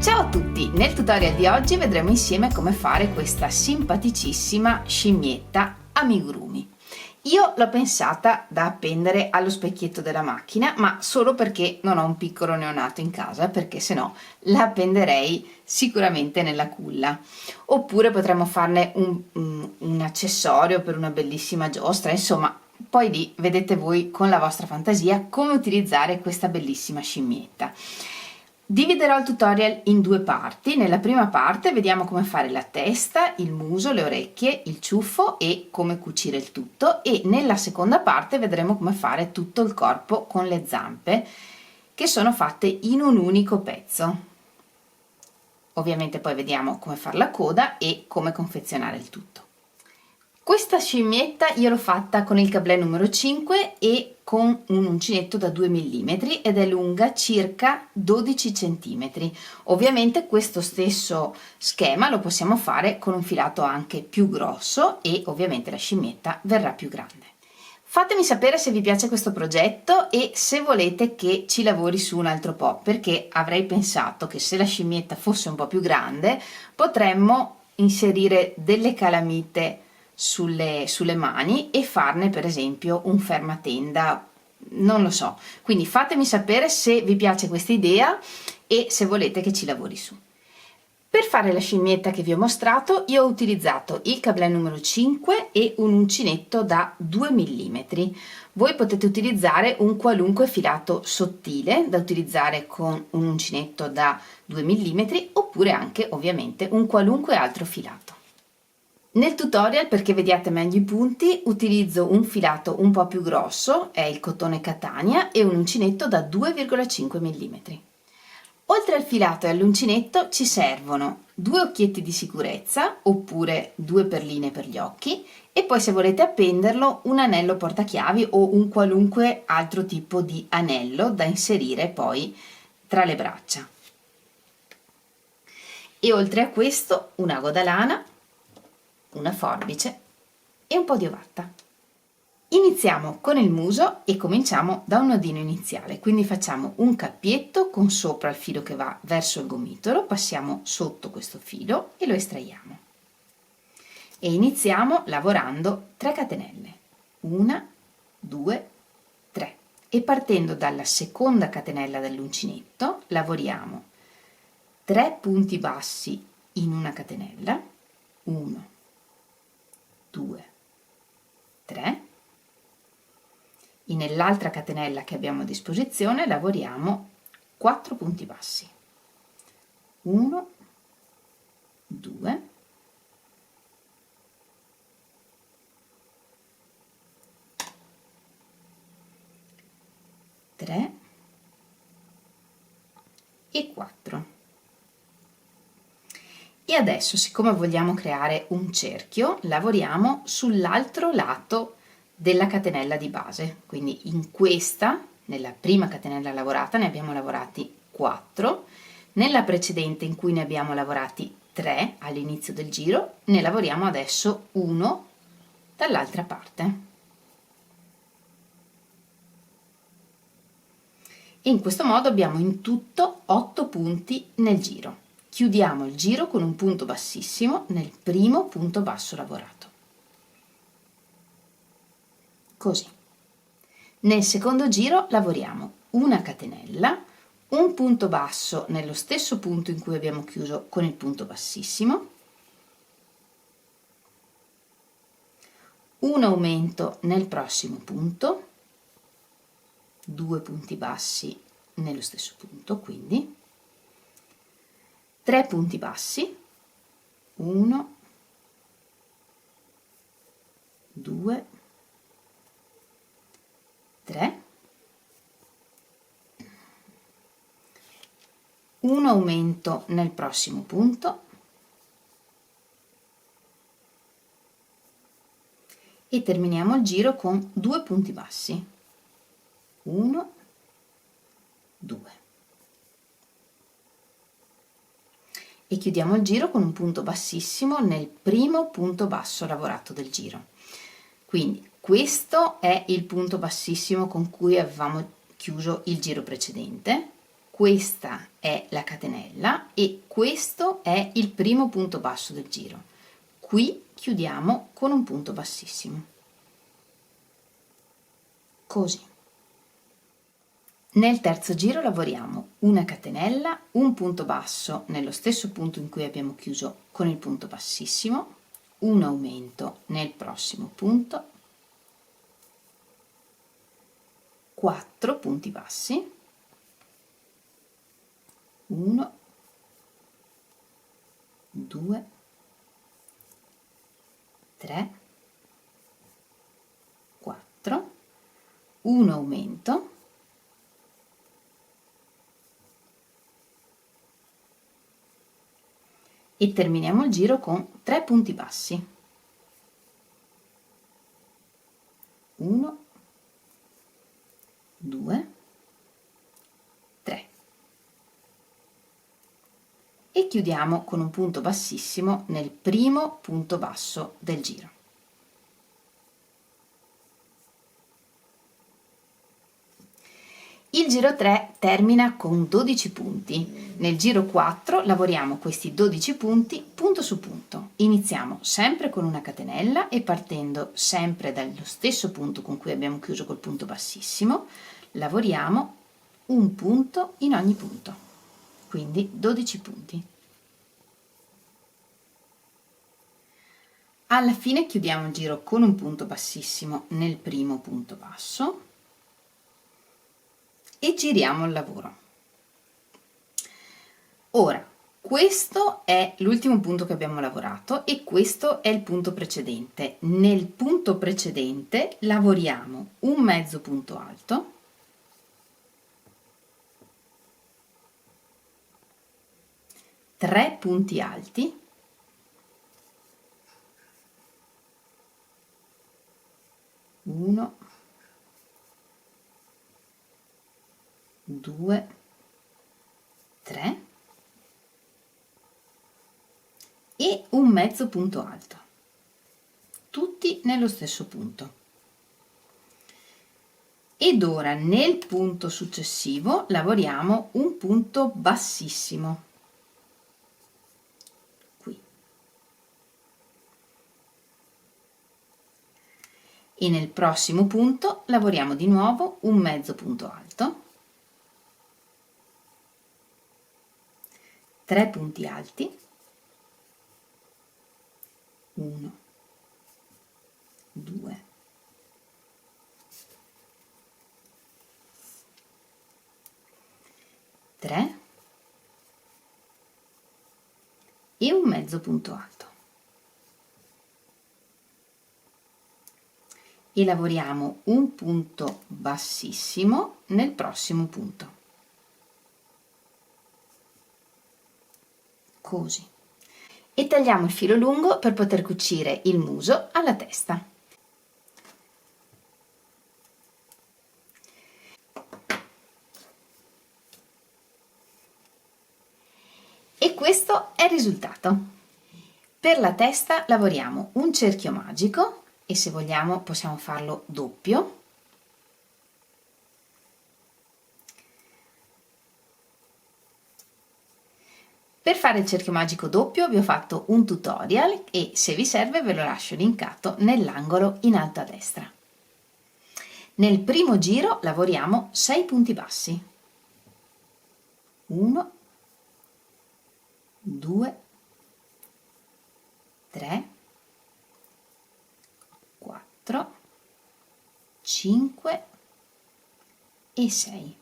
Ciao a tutti! Nel tutorial di oggi vedremo insieme come fare questa simpaticissima scimmietta amigurumi. Io l'ho pensata da appendere allo specchietto della macchina, ma solo perché non ho un piccolo neonato in casa, perché se no la appenderei sicuramente nella culla. Oppure potremmo farne un accessorio per una bellissima giostra, insomma, poi lì vedete voi con la vostra fantasia come utilizzare questa bellissima scimmietta. Dividerò il tutorial in due parti. Nella prima parte vediamo come fare la testa, il muso, le orecchie, il ciuffo e come cucire il tutto, e nella seconda parte vedremo come fare tutto il corpo con le zampe, che sono fatte in un unico pezzo. Ovviamente poi vediamo come fare la coda e come confezionare il tutto. Questa scimmietta io l'ho fatta con il cablè numero 5 e con un uncinetto da 2 mm ed è lunga circa 12 cm. Ovviamente questo stesso schema lo possiamo fare con un filato anche più grosso e ovviamente la scimmietta verrà più grande. Fatemi sapere se vi piace questo progetto e se volete che ci lavori su un altro po', perché avrei pensato che se la scimmietta fosse un po' più grande potremmo inserire delle calamite sulle mani e farne per esempio un fermatenda, non lo so. Quindi fatemi sapere se vi piace questa idea e se volete che ci lavori su. Per fare la scimmietta che vi ho mostrato io ho utilizzato il cablè numero 5 e un uncinetto da 2 mm. Voi potete utilizzare un qualunque filato sottile da utilizzare con un uncinetto da 2 mm oppure anche ovviamente un qualunque altro filato. Nel tutorial, perché vediate meglio i punti, utilizzo un filato un po' più grosso, è il cotone Catania, e un uncinetto da 2,5 mm. Oltre al filato e all'uncinetto ci servono 2 occhietti di sicurezza oppure 2 perline per gli occhi e poi, se volete appenderlo, un anello portachiavi o un qualunque altro tipo di anello da inserire poi tra le braccia. E oltre a questo un ago da lana, una forbice e un po' di ovatta. Iniziamo con il muso e cominciamo da un nodino iniziale, quindi facciamo un cappietto con sopra il filo che va verso il gomitolo, passiamo sotto questo filo e lo estraiamo e iniziamo lavorando 3 catenelle, 1, 2, 3, e partendo dalla seconda catenella dell'uncinetto lavoriamo 3 punti bassi in una catenella, 1, 2, 3, e nell'altra catenella che abbiamo a disposizione lavoriamo 4 punti bassi, 1, 2, 3 e 4. E adesso, siccome vogliamo creare un cerchio, lavoriamo sull'altro lato della catenella di base, quindi in questa, nella prima catenella lavorata, ne abbiamo lavorati 4, nella precedente in cui ne abbiamo lavorati 3 all'inizio del giro, ne lavoriamo adesso 1 dall'altra parte. E in questo modo abbiamo in tutto 8 punti nel giro. Chiudiamo il giro con un punto bassissimo nel primo punto basso lavorato. Così. Nel secondo giro lavoriamo una catenella, un punto basso nello stesso punto in cui abbiamo chiuso con il punto bassissimo, un aumento nel prossimo punto, 2 punti bassi nello stesso punto, quindi 3 punti bassi, 1, 2, 3, un aumento nel prossimo punto e terminiamo il giro con 2 punti bassi, 1, 2. E chiudiamo il giro con un punto bassissimo nel primo punto basso lavorato del giro. Quindi questo è il punto bassissimo con cui avevamo chiuso il giro precedente, questa è la catenella e questo è il primo punto basso del giro. Qui chiudiamo con un punto bassissimo, così. Nel terzo giro lavoriamo una catenella, un punto basso nello stesso punto in cui abbiamo chiuso con il punto bassissimo, un aumento nel prossimo punto, 4 punti bassi, 1, 2, 3, 4, un aumento, e terminiamo il giro con 3 punti bassi, 1, 2, 3, e chiudiamo con un punto bassissimo nel primo punto basso del giro. Il giro 3 termina con 12 punti. Nel giro 4 lavoriamo questi 12 punti punto su punto. Iniziamo sempre con una catenella e partendo sempre dallo stesso punto con cui abbiamo chiuso col punto bassissimo, lavoriamo un punto in ogni punto, quindi 12 punti. Alla fine chiudiamo il giro con un punto bassissimo nel primo punto basso e giriamo il lavoro. Ora, questo è l'ultimo punto che abbiamo lavorato e questo è il punto precedente. Nel punto precedente lavoriamo un mezzo punto alto, tre punti alti, uno, 2, 3 e un mezzo punto alto, tutti nello stesso punto. Ed ora nel punto successivo lavoriamo un punto bassissimo, qui, e nel prossimo punto lavoriamo di nuovo un mezzo punto alto, 3 punti alti, 1, 2, 3 e un mezzo punto alto. E lavoriamo un punto bassissimo nel prossimo punto, così, e tagliamo il filo lungo per poter cucire il muso alla testa. E questo è il risultato. Per la testa lavoriamo un cerchio magico e se vogliamo possiamo farlo doppio. Per fare il cerchio magico doppio vi ho fatto un tutorial e se vi serve ve lo lascio linkato nell'angolo in alto a destra. Nel primo giro lavoriamo 6 punti bassi. 1, 2, 3, 4, 5 e 6.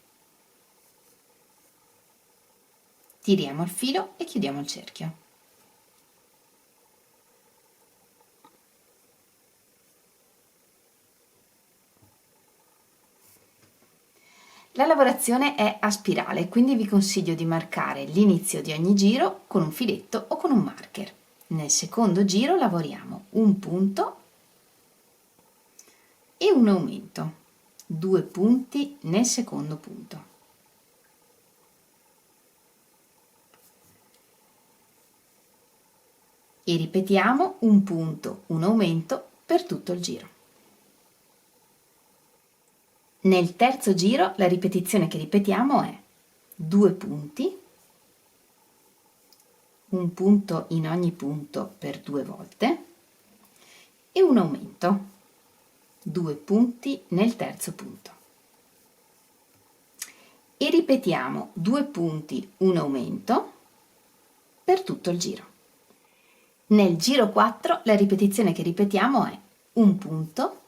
Tiriamo il filo e chiudiamo il cerchio. La lavorazione è a spirale, quindi vi consiglio di marcare l'inizio di ogni giro con un filetto o con un marker. Nel secondo giro lavoriamo un punto e un aumento, 2 punti nel secondo punto. E ripetiamo un punto, un aumento per tutto il giro. Nel terzo giro la ripetizione che ripetiamo è 2 punti, un punto in ogni punto per 2 volte e un aumento, 2 punti nel terzo punto. E ripetiamo 2 punti, un aumento per tutto il giro. Nel giro 4 la ripetizione che ripetiamo è un punto,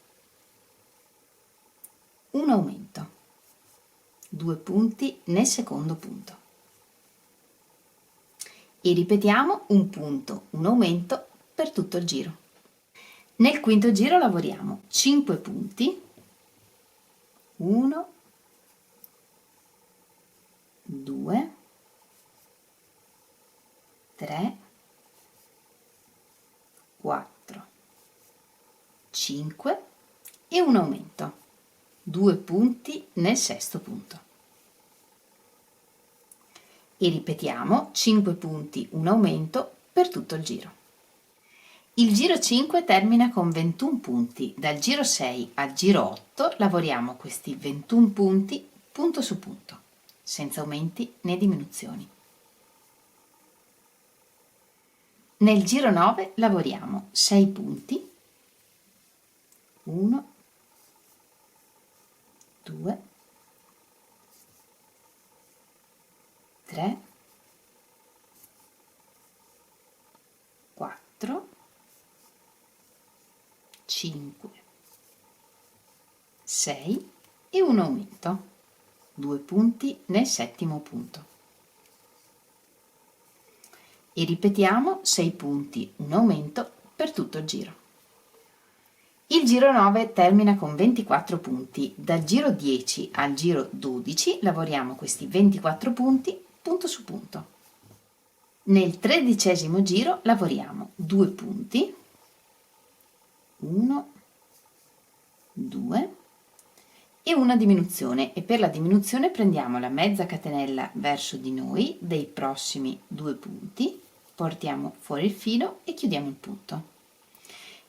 un aumento, 2 punti nel secondo punto. E ripetiamo un punto, un aumento per tutto il giro. Nel quinto giro lavoriamo 5 punti, 1, 2, 3, 4, 5 e un aumento, 2 punti nel sesto punto. E ripetiamo 5 punti, un aumento per tutto il giro. Il giro 5 termina con 21 punti. Dal giro 6 al giro 8 lavoriamo questi 21 punti punto su punto, senza aumenti né diminuzioni. Nel giro 9 lavoriamo 6 punti, 1, 2, 3, 4, 5, 6 e un aumento, 2 punti nel settimo punto. E ripetiamo 6 punti, un aumento per tutto il giro. Il giro 9 termina con 24 punti. Dal giro 10 al giro 12 lavoriamo questi 24 punti punto su punto. Nel 13° giro lavoriamo 2 punti, 1, 2 e una diminuzione, e per la diminuzione prendiamo la mezza catenella verso di noi dei prossimi 2 punti, portiamo fuori il filo e chiudiamo il punto.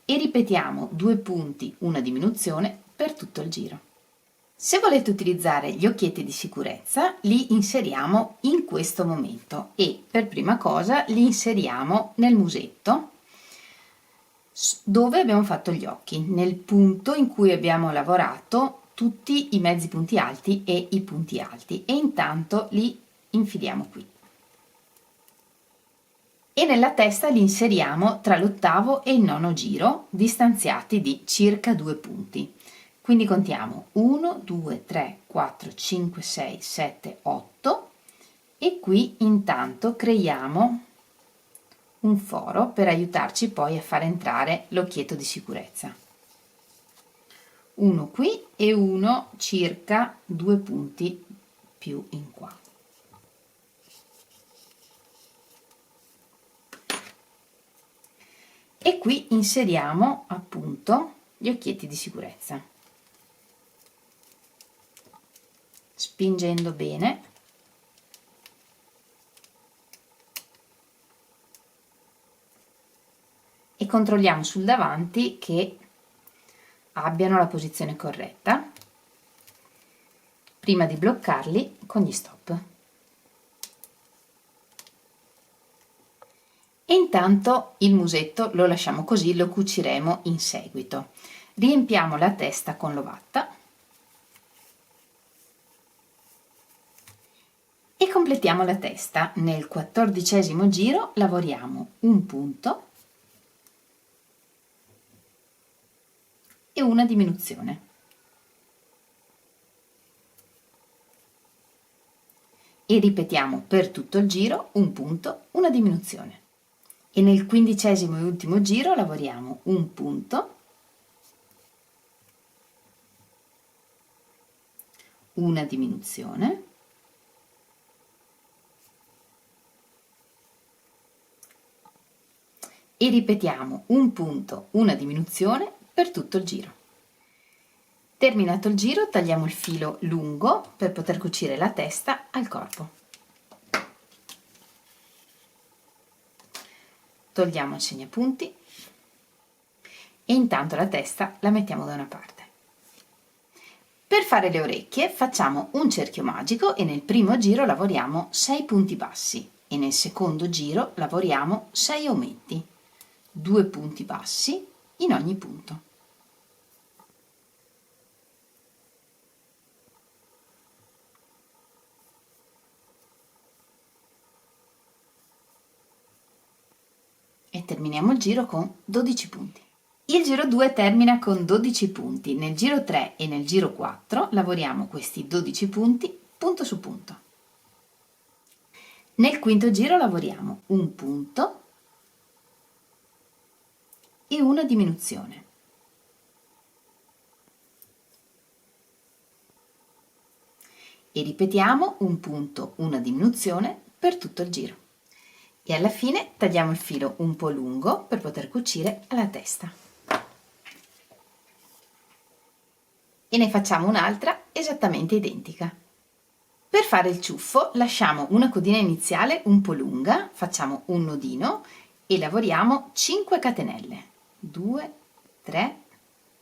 E ripetiamo 2 punti, una diminuzione per tutto il giro. Se volete utilizzare gli occhietti di sicurezza, li inseriamo in questo momento e per prima cosa li inseriamo nel musetto dove abbiamo fatto gli occhi, nel punto in cui abbiamo lavorato tutti i mezzi punti alti e i punti alti, e intanto li infiliamo qui. E nella testa li inseriamo tra l'8° e il 9° giro, distanziati di circa 2 punti. Quindi contiamo 1, 2, 3, 4, 5, 6, 7, 8 e qui intanto creiamo un foro per aiutarci poi a far entrare l'occhietto di sicurezza. Uno qui e uno circa 2 punti più in qua. E qui inseriamo appunto gli occhietti di sicurezza, spingendo bene e controlliamo sul davanti che abbiano la posizione corretta prima di bloccarli con gli stop. E intanto il musetto lo lasciamo così, lo cuciremo in seguito. Riempiamo la testa con l'ovatta e completiamo la testa. Nel 14° giro lavoriamo un punto e una diminuzione. E ripetiamo per tutto il giro un punto, una diminuzione. E nel 15° e ultimo giro lavoriamo un punto, una diminuzione e ripetiamo un punto, una diminuzione per tutto il giro. Terminato il giro, tagliamo il filo lungo per poter cucire la testa al corpo. Togliamo il segnapunti e intanto la testa la mettiamo da una parte. Per fare le orecchie facciamo un cerchio magico e nel primo giro lavoriamo 6 punti bassi e nel secondo giro lavoriamo 6 aumenti, 2 punti bassi in ogni punto. E terminiamo il giro con 12 punti. Il giro 2 termina con 12 punti. Nel giro 3 e nel giro 4 lavoriamo questi 12 punti punto su punto. Nel quinto giro lavoriamo un punto e una diminuzione. E ripetiamo un punto, una diminuzione per tutto il giro. E alla fine tagliamo il filo un po' lungo per poter cucire alla testa. E ne facciamo un'altra esattamente identica. Per fare il ciuffo lasciamo una codina iniziale un po' lunga, facciamo un nodino e lavoriamo 5 catenelle. 2, 3,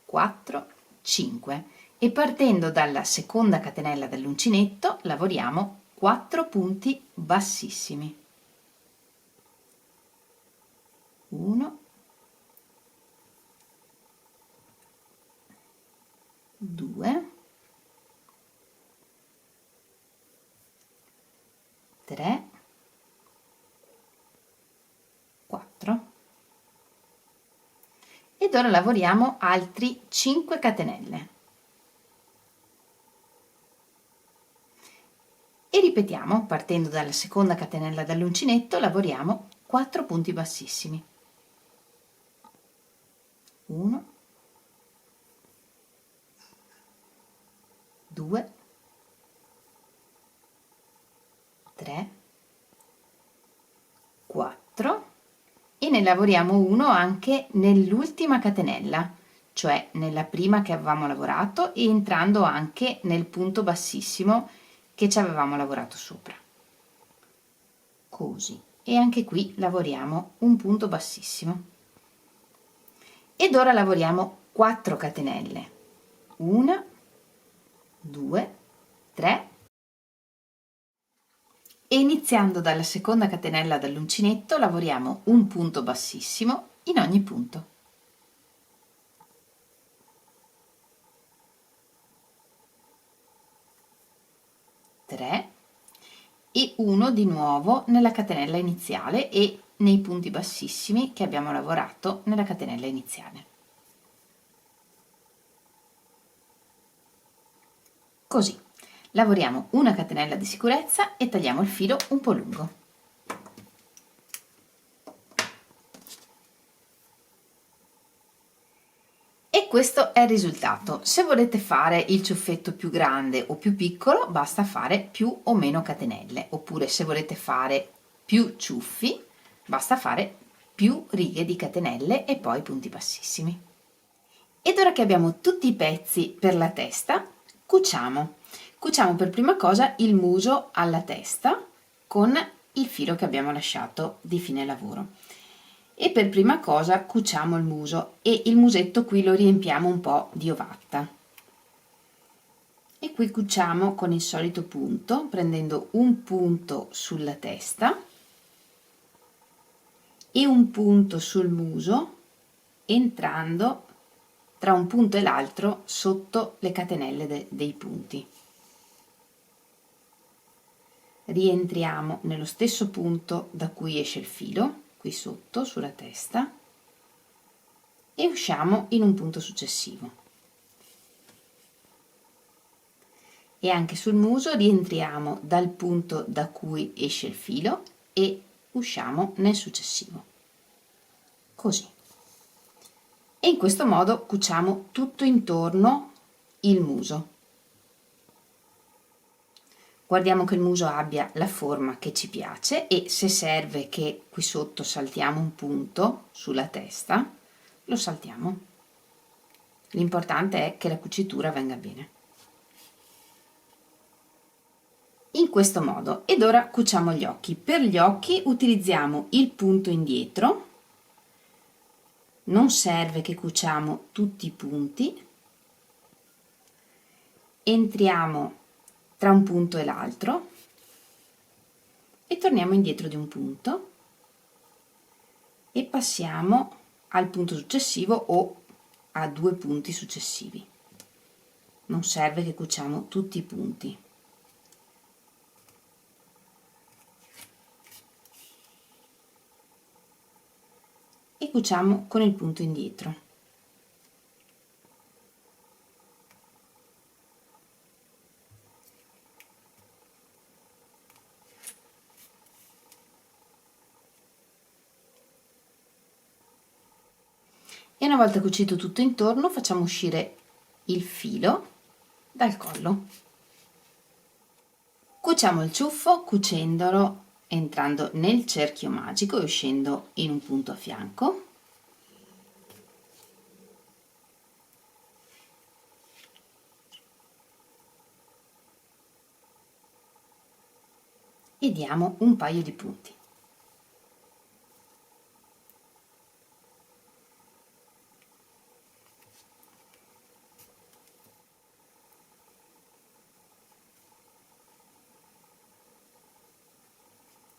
4, 5 e partendo dalla seconda catenella dell'uncinetto lavoriamo 4 punti bassissimi. 1, 2, 3, 4 ed ora lavoriamo altri 5 catenelle e ripetiamo partendo dalla seconda catenella dell'uncinetto lavoriamo 4 punti bassissimi. 1, 2, 3, 4 e ne lavoriamo uno anche nell'ultima catenella, cioè nella prima che avevamo lavorato e entrando anche nel punto bassissimo che ci avevamo lavorato sopra. Così. E anche qui lavoriamo un punto bassissimo. Ed ora lavoriamo 4 catenelle. 1, 2, 3 e iniziando dalla seconda catenella dell'uncinetto lavoriamo un punto bassissimo in ogni punto. 3 e 1 di nuovo nella catenella iniziale e nei punti bassissimi che abbiamo lavorato nella catenella iniziale. Così lavoriamo una catenella di sicurezza e tagliamo il filo un po' lungo. E questo è il risultato. Se volete fare il ciuffetto più grande o più piccolo, basta fare più o meno catenelle, oppure se volete fare più ciuffi, basta fare più righe di catenelle e poi punti bassissimi. Ed ora che abbiamo tutti i pezzi per la testa, cuciamo. Cuciamo per prima cosa il muso alla testa con il filo che abbiamo lasciato di fine lavoro. E per prima cosa cuciamo il muso e il musetto qui lo riempiamo un po' di ovatta. E qui cuciamo con il solito punto, prendendo un punto sulla testa e un punto sul muso, entrando tra un punto e l'altro sotto le catenelle dei punti. Rientriamo nello stesso punto da cui esce il filo, qui sotto sulla testa, e usciamo in un punto successivo. E anche sul muso rientriamo dal punto da cui esce il filo e usciamo nel successivo. Così. E in questo modo cuciamo tutto intorno il muso. Guardiamo che il muso abbia la forma che ci piace e se serve che qui sotto saltiamo un punto sulla testa, lo saltiamo. L'importante è che la cucitura venga bene. In questo modo. Ed ora cuciamo gli occhi. Per gli occhi utilizziamo il punto indietro. Non serve che cuciamo tutti i punti. entriamo tra un punto e l'altro e torniamo indietro di un punto e passiamo al punto successivo o a 2 punti successivi. Non serve che cuciamo tutti i punti. E cuciamo con il punto indietro. E una volta cucito tutto intorno facciamo uscire il filo dal collo. Cuciamo il ciuffo cucendolo entrando nel cerchio magico e uscendo in un punto a fianco. E diamo un paio di punti.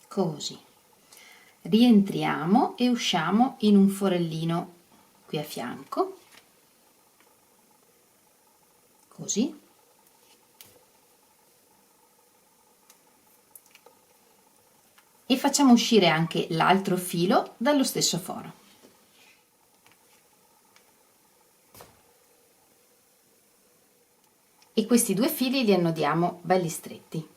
Così. Rientriamo e usciamo in un forellino qui a fianco. Così. E facciamo uscire anche l'altro filo dallo stesso foro. E questi 2 fili li annodiamo belli stretti.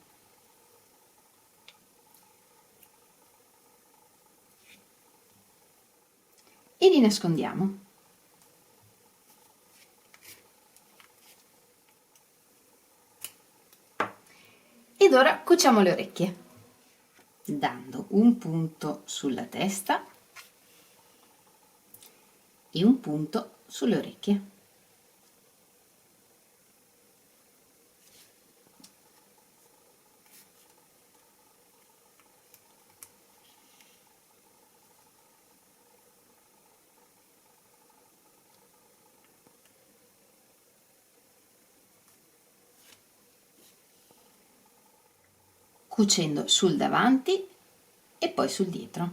E li nascondiamo. Ed ora cuciamo le orecchie, dando un punto sulla testa e un punto sulle orecchie. Cucendo sul davanti e poi sul dietro.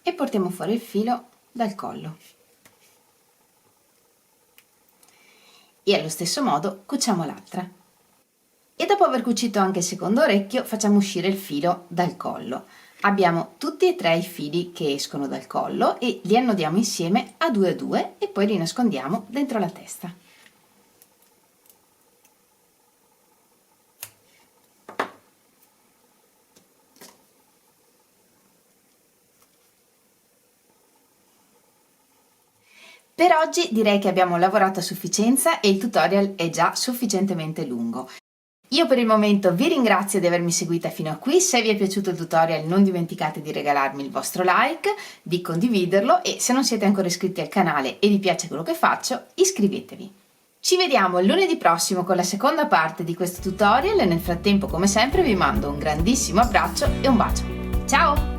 E portiamo fuori il filo dal collo. E allo stesso modo cuciamo l'altra. E dopo aver cucito anche il secondo orecchio facciamo uscire il filo dal collo. Abbiamo tutti e 3 i fili che escono dal collo e li annodiamo insieme a 2 e poi li nascondiamo dentro la testa. Per oggi direi che abbiamo lavorato a sufficienza e il tutorial è già sufficientemente lungo. Io per il momento vi ringrazio di avermi seguita fino a qui. Se vi è piaciuto il tutorial non dimenticate di regalarmi il vostro like, di condividerlo e se non siete ancora iscritti al canale e vi piace quello che faccio, iscrivetevi. Ci vediamo lunedì prossimo con la seconda parte di questo tutorial e nel frattempo come sempre vi mando un grandissimo abbraccio e un bacio. Ciao!